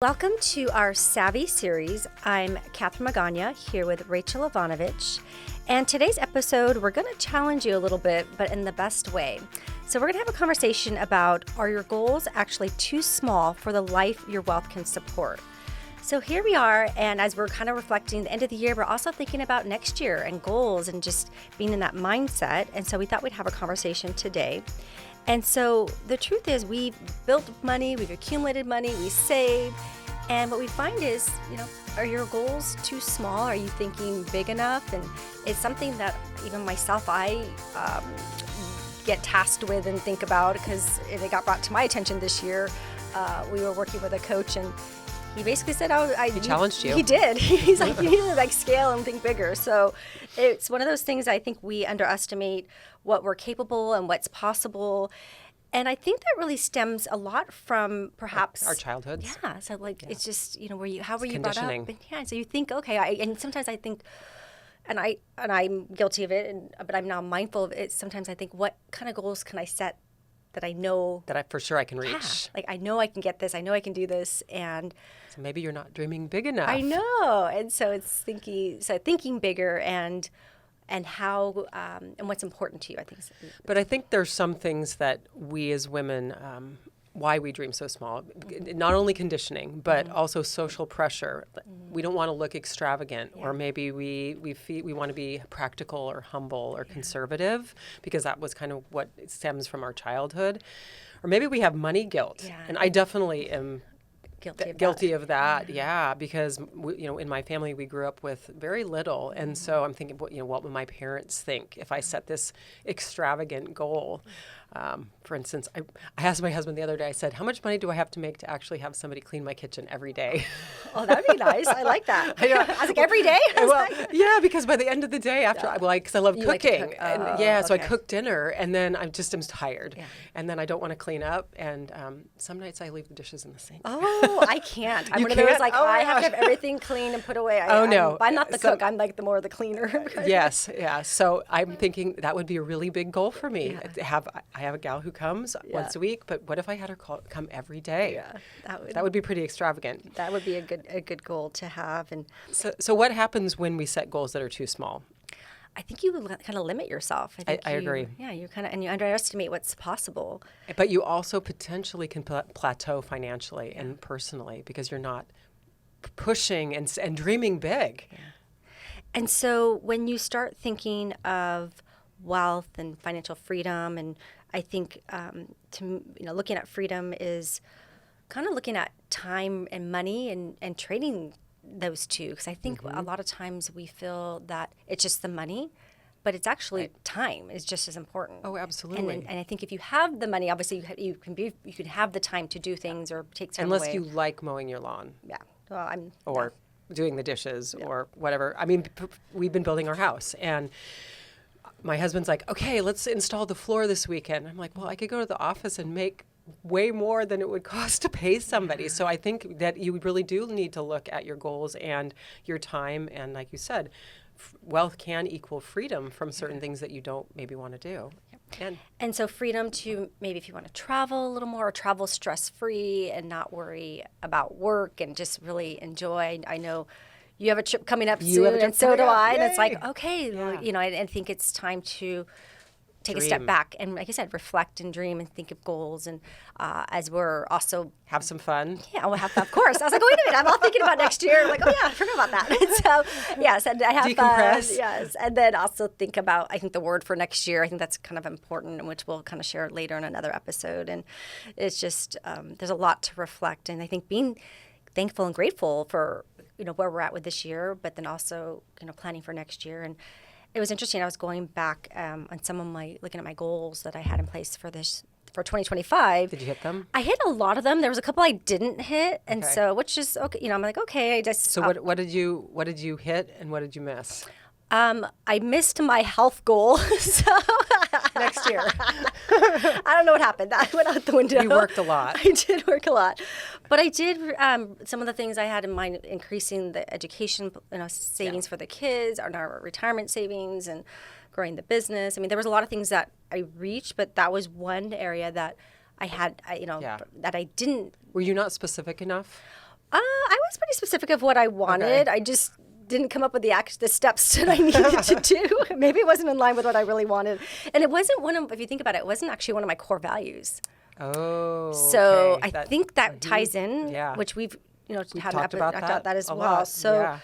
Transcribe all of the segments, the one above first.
Welcome to our Savvy series. I'm Catherine Magaña here with Rachel Ivanovich. And today's episode, we're going to challenge you a little bit, but in the best way. So we're going to have a conversation about, are your goals actually too small for the life your wealth can support? So here we are, and as we're kind of reflecting the end of the year, we're also thinking about next year and goals and just being in that mindset. And so we thought we'd have a conversation today. And so the truth is we've built money, we've accumulated money, we save. And what we find is, are your goals too small? Are you thinking big enough? And it's something that even myself, I get tasked with and think about because it got brought to my attention this year. We were working with a coach and he basically said, he challenged you. He did. He's like, you need to scale and think bigger. So it's one of those things I think we underestimate what we're capable and what's possible. And I think that really stems a lot from perhaps our childhoods. Yeah. So it's just, how were you brought up? And so you think, okay, and sometimes I think, and I'm guilty of it, but I'm now mindful of it. Sometimes I think, what kind of goals can I set that I know that for sure I can reach? Yeah, I know I can get this. I know I can do this. And so maybe you're not dreaming big enough. I know. And so it's thinking bigger and how and what's important to you, I think. But I think there's some things that we as women, why we dream so small, not only conditioning, but also social pressure. We don't want to look extravagant, or maybe we want to be practical or humble or conservative, because that was kind of what stems from our childhood. Or maybe we have money guilt, and I definitely am guilty of that. Yeah, because in my family we grew up with very little, and so I'm thinking, what would my parents think if I set this extravagant goal? For instance, I asked my husband the other day, I said, how much money do I have to make to actually have somebody clean my kitchen every day? Oh, that would be nice. I like that. I was like, every day? Yeah, because by the end of the day, because I love cooking. Like to cook. So I cook dinner, and then I'm tired. Yeah. And then I don't want to clean up, and some nights I leave the dishes in the sink. Oh, I can't. I'm one of those, I have to have everything clean and put away. No. I'm not the cook. I'm the more the cleaner. Yes, yeah. So I'm thinking that would be a really big goal for me. Yeah. I have a gal who comes once a week, but what if I had her come every day? Yeah, that would be pretty extravagant. That would be a good goal to have. And so what happens when we set goals that are too small? I think you kind of limit yourself. I agree. Yeah, you you underestimate what's possible. But you also potentially can plateau financially and personally because you're not pushing and dreaming big. Yeah. And so when you start thinking of wealth and financial freedom, and I think looking at freedom is kind of looking at time and money and trading those two, because I think a lot of times we feel that it's just the money, but it's actually time is just as important. Oh, absolutely. And I think if you have the money, obviously you can have the time to do things or take time unless away. you like mowing your lawn. Yeah. Well, doing the dishes or whatever. I mean, we've been building our house, and my husband's like, okay, let's install the floor this weekend. I'm like, well, I could go to the office and make way more than it would cost to pay somebody. So I think that you really do need to look at your goals and your time. And like you said, wealth can equal freedom from certain things that you don't maybe want to do. And so freedom to maybe if you want to travel a little more, or travel stress-free and not worry about work and just really enjoy. I know you have a trip coming up soon, and so do I. Yay. And it's like, okay, I think it's time to take a step back and, like I said, reflect and dream and think of goals. And as we're also have some fun. Yeah, we'll have fun, of course. I was like, wait a minute, I'm all thinking about next year. I'm like, oh yeah, I forgot about that. And so yes, and I have decompress. Fun. Yes, and then also think about, I think, the word for next year. I think that's kind of important, which we'll kind of share later in another episode. And it's just there's a lot to reflect, and I think being thankful and grateful for where we're at with this year, but then also planning for next year. And it was interesting. I was going back on some of looking at my goals that I had in place for 2025. Did you hit them? I hit a lot of them. There was a couple I didn't hit, and so which is okay. I'm like, okay, I just. So what did you hit and what did you miss? I missed my health goal, so next year. I don't know what happened. That went out the window. You worked a lot. I did work a lot, but I did some of the things I had in mind: increasing the education, savings for the kids, our retirement savings, and growing the business. I mean, there was a lot of things that I reached, but that was one area that I had, that I didn't. Were you not specific enough? I was pretty specific of what I wanted. I just didn't come up with the steps that I needed to do. Maybe it wasn't in line with what I really wanted. And it wasn't if you think about it, it wasn't actually one of my core values. Oh, so okay. I think that ties in, which we've had talked about that as a well. lot. So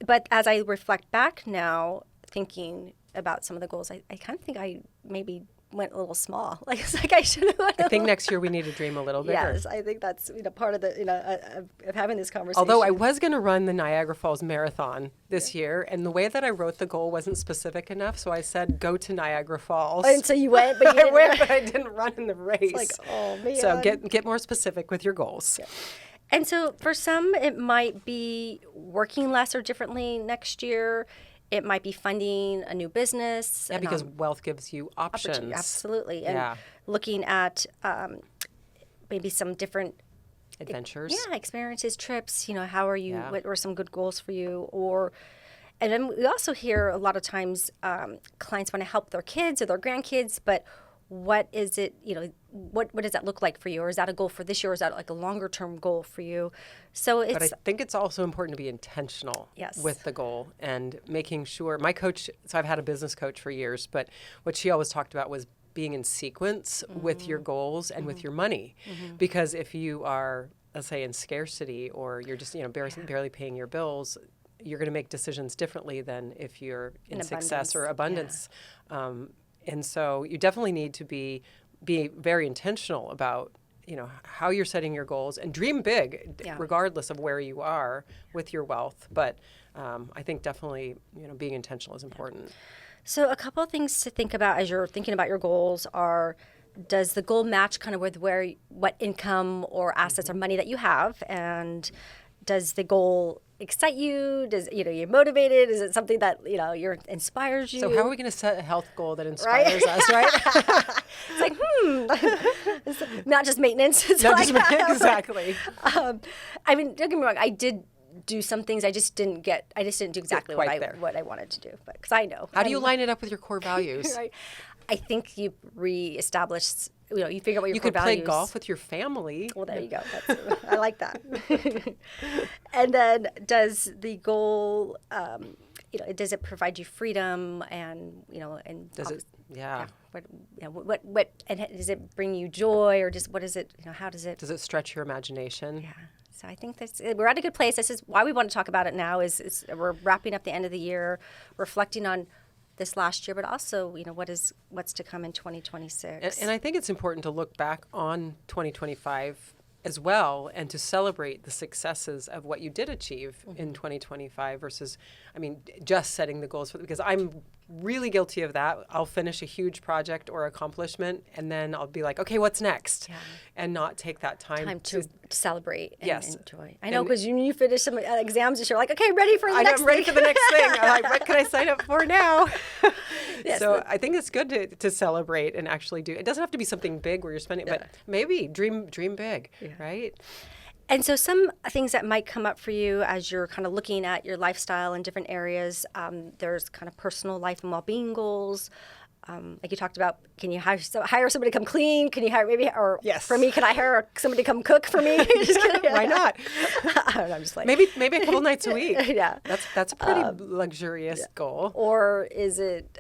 but as I reflect back now, thinking about some of the goals, I kind of think I maybe went a little small. Like it's like I should have. I think next year we need to dream a little bigger. Yes, I think that's part of the of having this conversation. Although I was going to run the Niagara Falls Marathon this year, and the way that I wrote the goal wasn't specific enough, so I said go to Niagara Falls. And so you went, but you didn't. I went, but I didn't run in the race. It's like, oh man. So get more specific with your goals. Yeah. And so for some, it might be working less or differently next year. It might be funding a new business. Yeah, because wealth gives you options. Absolutely. And looking at maybe some different adventures. Experiences, trips. How are you? What were some good goals for you? And then we also hear a lot of times clients want to help their kids or their grandkids, but what is it, what does that look like for you? Or is that a goal for this year? Or is that like a longer term goal for you? But I think it's also important to be intentional with the goal and making sure. My coach, so I've had a business coach for years, but what she always talked about was being in sequence with your goals and with your money. Because if you are, let's say, in scarcity or you're just, barely paying your bills, you're going to make decisions differently than if you're in success or abundance. And so you definitely need to be very intentional about, how you're setting your goals and dream big, regardless of where you are with your wealth. But I think definitely, being intentional is important. So a couple of things to think about as you're thinking about your goals are, does the goal match kind of with what income or assets or money that you have? And does the goal excite you? Does you're motivated? Is it something that inspires you? So how are we going to set a health goal that inspires us, right? It's like it's not just maintenance. It's exactly. I mean, don't get me wrong. I did do some things. I just didn't do exactly what I wanted to do. But because I know. How do you line it up with your core values? Right. I think you reestablish. You figure out what your core values. You could play golf with your family. Well, there you go. I like that. And then, does the goal, does it provide you freedom and and does it? Yeah. What and does it bring you joy or just what is it? How does it? Does it stretch your imagination? Yeah. So I think we're at a good place. This is why we want to talk about it now. Is we're wrapping up the end of the year, reflecting on this last year, but also, what's to come in 2026. And I think it's important to look back on 2025 as well and to celebrate the successes of what you did achieve in 2025 versus, just setting the goals because I'm really guilty of that. I'll finish a huge project or accomplishment and then I'll be like, okay, what's next? And not take that time to celebrate and enjoy. I know, And because you finish some exams this year, like, okay, ready for the next thing. I'm ready for the next thing. I'm like, what can I sign up for now? So I think it's good to celebrate and actually do. It doesn't have to be something big where you're spending, but maybe dream big, right? And so some things that might come up for you as you're kind of looking at your lifestyle in different areas, there's kind of personal life and well-being goals. Like you talked about, can you hire somebody to come clean? Can you hire for me, can I hire somebody to come cook for me? Just kidding. Why not? I don't know, I'm just like. Maybe a couple nights a week. Yeah. That's a pretty luxurious goal. Or is it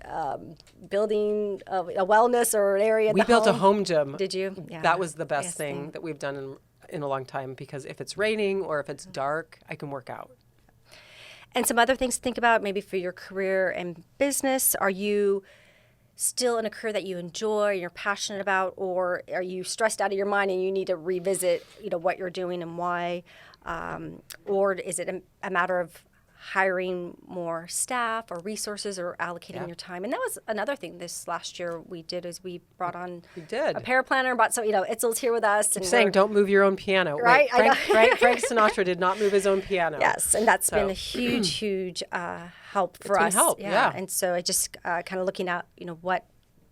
building a wellness or an area at We the built home? a home gym. Did you? Yeah. That was the best thing that we've done in a long time because if it's raining or if it's dark, I can work out. And some other things to think about maybe for your career and business. Are you still in a career that you enjoy, you're passionate about, or are you stressed out of your mind and you need to revisit, what you're doing and why? Or is it a matter of hiring more staff or resources or allocating your time? And that was another thing this last year we did is we brought on a paraplanner, brought some, Itzel's here with us. And saying don't move your own piano. Right? Frank Sinatra did not move his own piano. Yes, and that's been a huge help for us. Yeah. And so I just kind of looking at, what.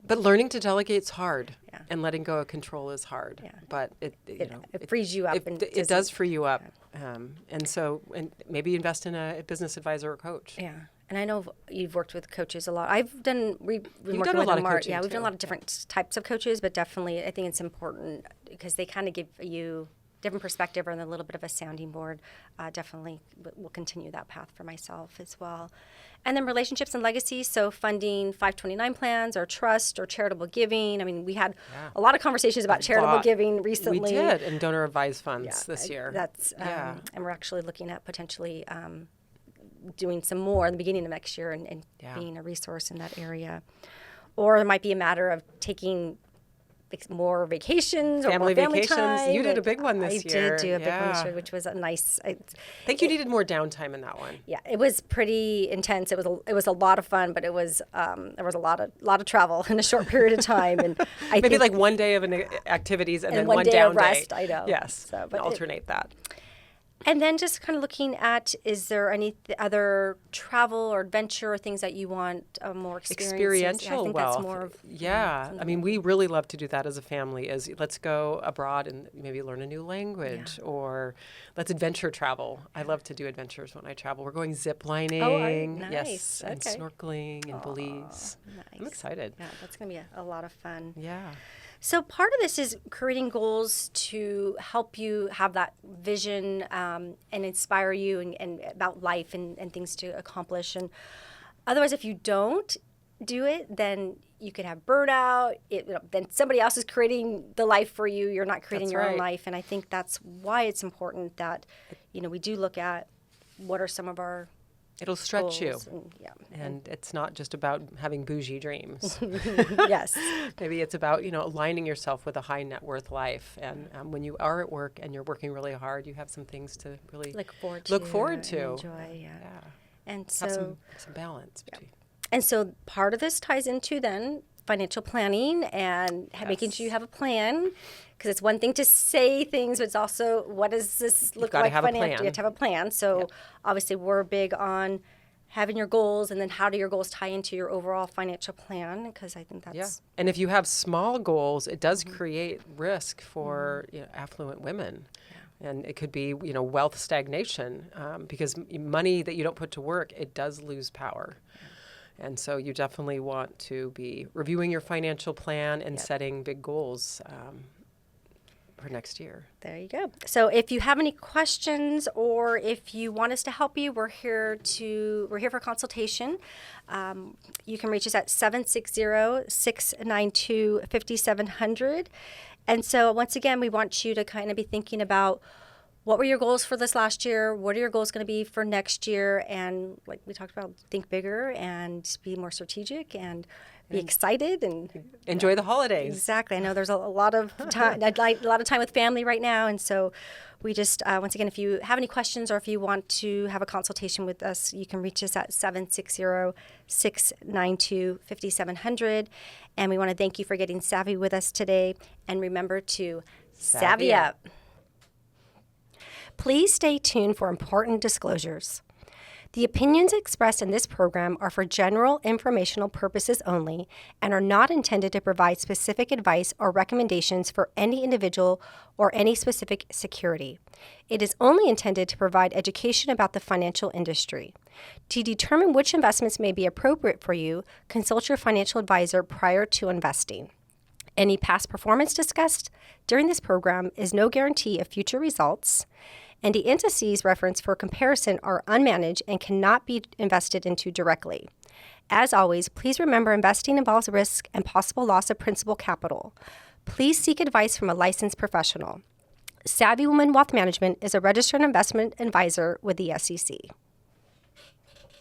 But learning to delegate is hard, and letting go of control is hard. Yeah. But it frees you up. It does free you up, and maybe invest in a business advisor or coach. Yeah, and I know you've worked with coaches a lot. We've done a lot of coaching. Yeah, we've done a lot of different types of coaches, but definitely I think it's important because they kind of give you different perspective and a little bit of a sounding board, definitely will continue that path for myself as well. And then relationships and legacy, so funding 529 plans or trust or charitable giving. I mean, we had a lot of conversations about charitable giving recently. We did, and donor advised funds this year. That's and we're actually looking at potentially doing some more in the beginning of next year and being a resource in that area. Or it might be a matter of taking more vacations or more family vacations. Time. You did a big one this year. I did do a big one this year, which was a nice. I think you needed more downtime in that one. Yeah, it was pretty intense. It was a lot of fun, but it was there was a lot of travel in a short period of time, and I maybe think, like one day of activities and then one day down of rest. I know. Yes, so, but alternate that. And then just kind of looking at, is there any other travel or adventure or things that you want more experiential I think wealth. That's more of, I mean, we really love to do that as a family. Is let's go abroad and maybe learn a new language, or let's adventure travel. I love to do adventures when I travel. We're going zip lining, nice. Yes, and Okay. snorkeling in Belize. Nice. I'm excited. Yeah, that's going to be a lot of fun. Yeah. So part of this is creating goals to help you have that vision and inspire you and about life and things to accomplish. And otherwise, if you don't do it, then you could have burnout. Then somebody else is creating the life for you. You're not creating your own life. And I think that's why it's important that, we do look at what are some of our It'll stretch you. And it's not just about having bougie dreams. Yes. Maybe it's about, aligning yourself with a high net worth life. And when you are at work and you're working really hard, you have some things to really look forward to. Enjoy, And so have some balance between. And so part of this ties into then financial planning and making sure you have a plan, because it's one thing to say things, but it's also, what does this look like financially? You have to have a plan. So obviously we're big on having your goals, and then how do your goals tie into your overall financial plan? Because I think that's... And if you have small goals, it does create risk for affluent women. And it could be, wealth stagnation, because money that you don't put to work, it does lose power. And so you definitely want to be reviewing your financial plan and setting big goals for next year. There you go. So if you have any questions or if you want us to help you, we're here for consultation. You can reach us at 760-692-5700. And so once again, we want you to kind of be thinking about, what were your goals for this last year? What are your goals going to be for next year? And like we talked about, think bigger and be more strategic and be excited and enjoy the holidays. Exactly. I know there's a lot of time, a lot of time with family right now, and so we just once again, if you have any questions or if you want to have a consultation with us, you can reach us at 760-692-5700. And we want to thank you for getting savvy with us today. And remember to savvy up. Please stay tuned for important disclosures. The opinions expressed in this program are for general informational purposes only and are not intended to provide specific advice or recommendations for any individual or any specific security. It is only intended to provide education about the financial industry. To determine which investments may be appropriate for you, consult your financial advisor prior to investing. Any past performance discussed during this program is no guarantee of future results, and the indices referenced for comparison are unmanaged and cannot be invested into directly. As always, please remember investing involves risk and possible loss of principal capital. Please seek advice from a licensed professional. Savvy Woman Wealth Management is a registered investment advisor with the SEC.